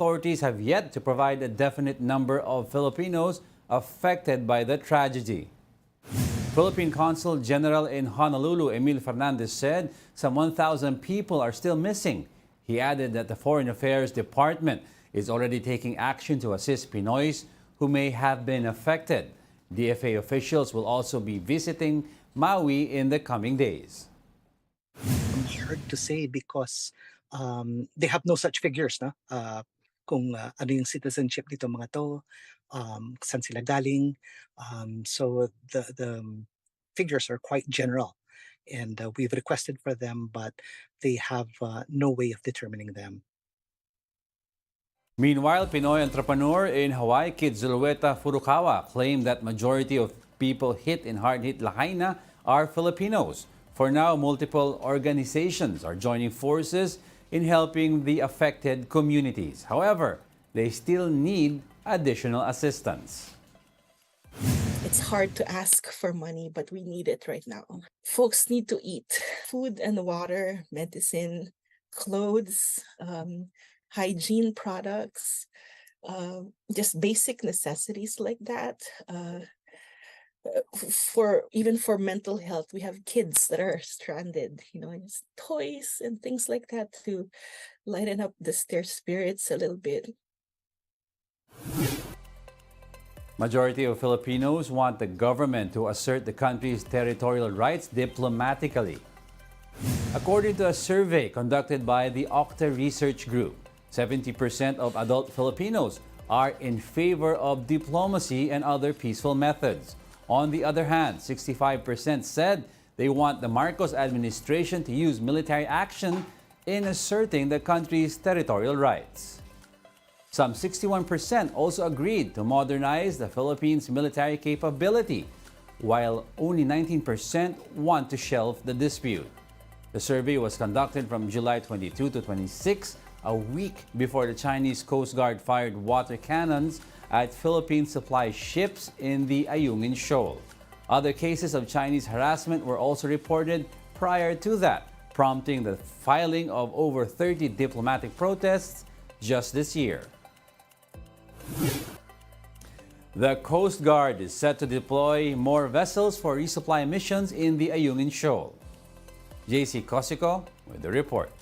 Authorities have yet to provide a definite number of Filipinos affected by the tragedy. Philippine Consul General in Honolulu, Emil Fernandez, said some 1,000 people are still missing. He added that the Foreign Affairs Department is already taking action to assist Pinoys who may have been affected. DFA officials will also be visiting Maui in the coming days. Hard to say because they have no such figures na kung ano yung citizenship nito mga to, saan sila galing. So the figures are quite general, and we've requested for them, but they have no way of determining them. Meanwhile, Pinoy entrepreneur in Hawaii, Kid Zulueta Furukawa, claimed that majority of people hit in hard-hit Lahaina are Filipinos. For now, multiple organizations are joining forces in helping the affected communities. However, they still need additional assistance. It's hard to ask for money, but we need it right now. Folks need to eat food and water, medicine, clothes, hygiene products, just basic necessities like that. Even for mental health, we have kids that are stranded, just toys and things like that to lighten up their spirits a little bit. Majority of Filipinos want the government to assert the country's territorial rights diplomatically. According to a survey conducted by the OCTA research group, 70% of adult Filipinos are in favor of diplomacy and other peaceful methods. On the other hand, 65% said they want the Marcos administration to use military action in asserting the country's territorial rights. Some 61% also agreed to modernize the Philippines' military capability, while only 19% want to shelve the dispute. The survey was conducted from July 22 to 26, a week before the Chinese Coast Guard fired water cannons at Philippine supply ships in the Ayungin Shoal. Other cases of Chinese harassment were also reported prior to that, prompting the filing of over 30 diplomatic protests just this year. The Coast Guard is set to deploy more vessels for resupply missions in the Ayungin Shoal. JC Cosico with the report.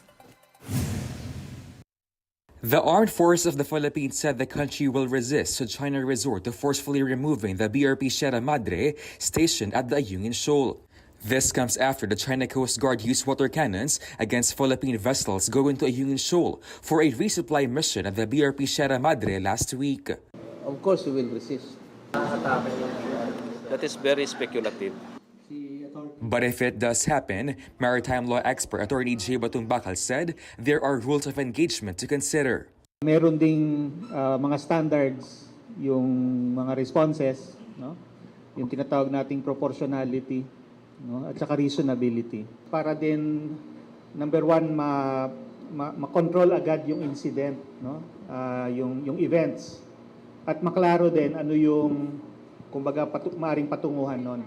The Armed Forces of the Philippines said the country will resist should China resort to forcefully removing the BRP Sierra Madre stationed at the Ayungin Shoal. This comes after the China Coast Guard used water cannons against Philippine vessels going to Ayungin Shoal for a resupply mission at the BRP Sierra Madre last week. Of course, we will resist. That is very speculative. But if it does happen, maritime law expert Attorney J. Batumbakal said there are rules of engagement to consider. Meron ding mga standards, yung mga responses, no? Yung tinatawag nating proportionality, no? At saka reasonability. Para din, number one, ma-control agad yung incident, no? Yung events. At maklaro din ano yung, kumbaga, maaring patunguhan nun.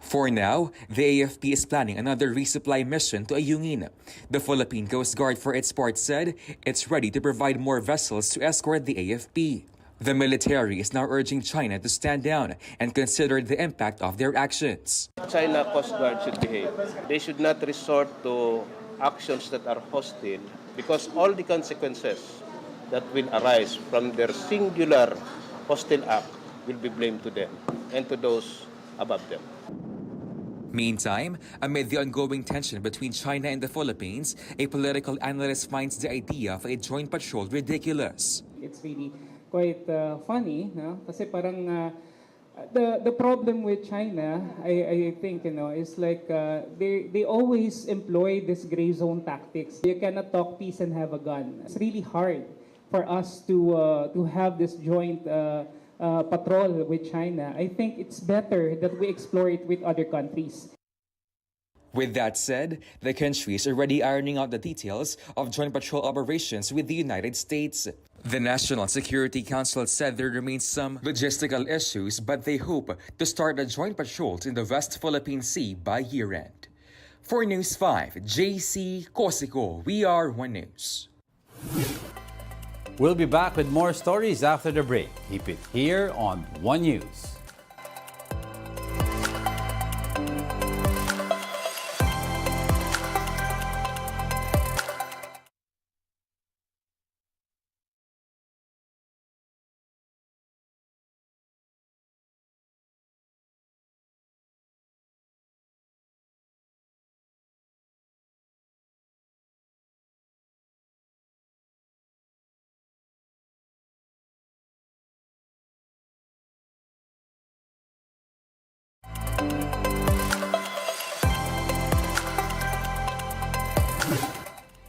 For now, the AFP is planning another resupply mission to Ayungin. The Philippine Coast Guard, for its part, said it's ready to provide more vessels to escort the AFP. The military is now urging China to stand down and consider the impact of their actions. China Coast Guard should behave. They should not resort to actions that are hostile because all the consequences that will arise from their singular hostile act will be blamed to them and to those above them. Meantime, amid the ongoing tension between China and the Philippines, a political analyst finds the idea of a joint patrol ridiculous. It's really quite funny, no? Kasi parang the problem with China, I think, is like they always employ this gray zone tactics. You cannot talk peace and have a gun. It's really hard for us to have this joint patrol with China. I think it's better that we explore it with other countries. With that said, the country is already ironing out the details of joint patrol operations with the United States. The National Security Council said there remains some logistical issues, but they hope to start a joint patrols in the West Philippine Sea by year-end. For News 5, JC Cosico, We Are One News. We'll be back with more stories after the break. Keep it here on One News.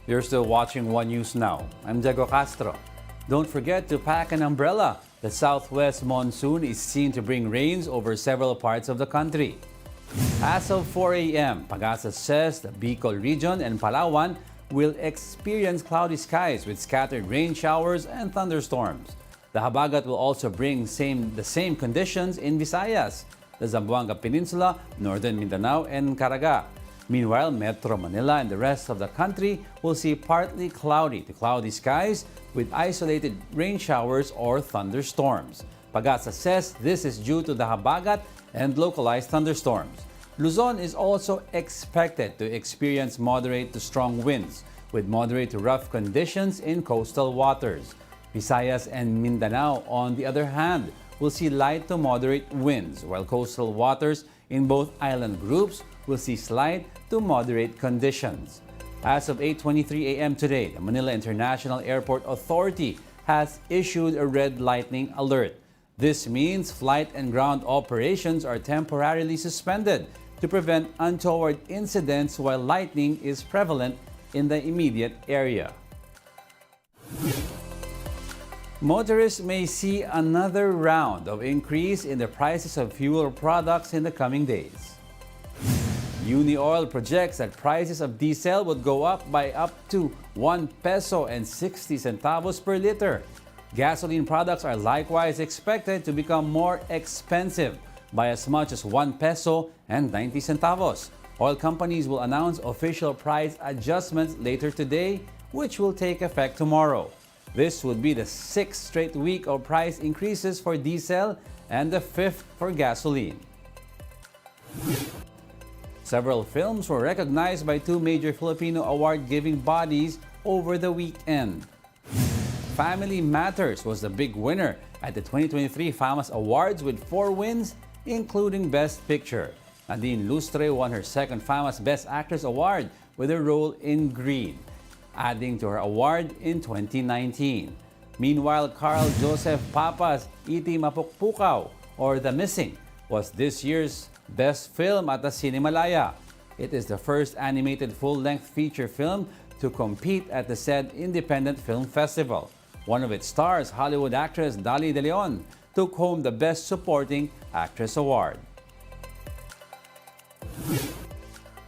You're still watching One News Now. I'm Diego Castro. Don't forget to pack an umbrella. The southwest monsoon is seen to bring rains over several parts of the country. As of 4 a.m., Pagasa says the Bicol region and Palawan will experience cloudy skies with scattered rain showers and thunderstorms. The Habagat will also bring the same conditions in Visayas, the Zamboanga Peninsula, northern Mindanao, and Caraga. Meanwhile, Metro Manila and the rest of the country will see partly cloudy to cloudy skies with isolated rain showers or thunderstorms. Pagasa says this is due to the habagat and localized thunderstorms. Luzon is also expected to experience moderate to strong winds with moderate to rough conditions in coastal waters. Visayas and Mindanao, on the other hand, will see light to moderate winds, while coastal waters in both island groups will see slight to moderate conditions. As of 8:23 a.m. today, the Manila International Airport Authority has issued a red lightning alert. This means flight and ground operations are temporarily suspended to prevent untoward incidents while lightning is prevalent in the immediate area. Motorists may see another round of increase in the prices of fuel products in the coming days. Unioil projects that prices of diesel would go up by up to 1 peso and 60 centavos per liter. Gasoline products are likewise expected to become more expensive by as much as 1 peso and 90 centavos. Oil companies will announce official price adjustments later today, which will take effect tomorrow. This would be the 6th straight week of price increases for diesel and the 5th for gasoline. Several films were recognized by 2 major Filipino award-giving bodies over the weekend. Family Matters was the big winner at the 2023 FAMAS Awards with 4 wins, including Best Picture. Nadine Lustre won her second FAMAS Best Actress Award with her role in Green, adding to her award in 2019. Meanwhile, Carl Joseph Papa's Iti Mapukpukaw, or The Missing, was this year's best film at the Cinemalaya. It is the first animated full-length feature film to compete at the said Independent Film Festival. One of its stars, Hollywood actress Dali De Leon, took home the Best Supporting Actress Award.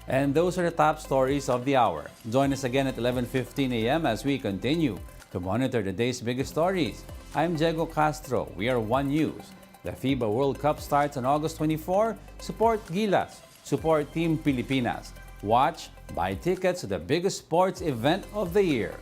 And those are the top stories of the hour. Join us again at 11:15 a.m. as we continue to monitor the day's biggest stories. I'm Diego Castro. We are One News. The FIBA World Cup starts on August 24. Support Gilas. Support Team Pilipinas. Watch, buy tickets to the biggest sports event of the year.